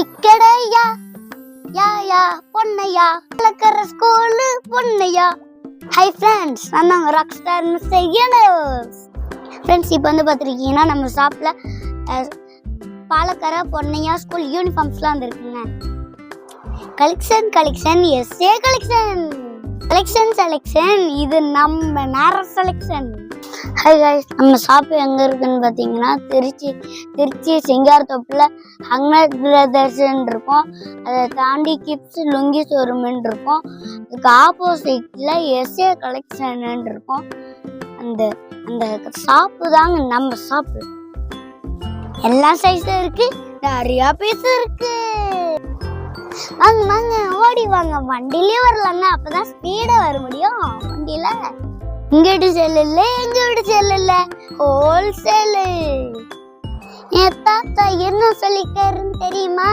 இக்கடையா யா யா Ponnaiya Palakkarai school Ponnaiya. Hi friends, நான் தான் rock star mister universe. Friends, இப்போ வந்து பார்த்துருக்கீங்கன்னா நம்ம ஷாப்பில் பாலக்கரை பொன்னையா ஸ்கூல் யூனிஃபார்ம்ஸ்லாம் வந்துருக்குங்க. கலெக்ஷன் எஸ்ஏ கலெக்ஷன் இது நம்ம நேர செலெக்ஷன். ஹை கைஸ், நம்ம ஷாப் எங்க இருக்குன்னு பார்த்தீங்கன்னா திருச்சி சிங்காரத்தோப்பில் ஹங்கர் பிரதர்ஸ்ன்னு இருக்கும். அதை தாண்டி கிப்ஸ் லுங்கி ஷோரூம்னு இருக்கும். அதுக்கு ஆப்போசிட்ல எஸ்ஏ கலெக்ஷன் இருக்கும். அந்த அந்த ஷாப்பு தாங்க நம்ம ஷாப்பு. எல்லா சைஸும் இருக்கு, நிறையா பீஸ் இருக்கு. வாங்க ஓடி வாங்க, வண்டியிலே வரலாங்க, அப்பதான் ஸ்பீடா வர முடியும். வண்டியில இங்கிட்டு செல்லல எங்கிட்டு செல்லல ஹோல்சேலு. என் தாத்தா என்ன சொல்லிட்டாருன்னு தெரியுமா?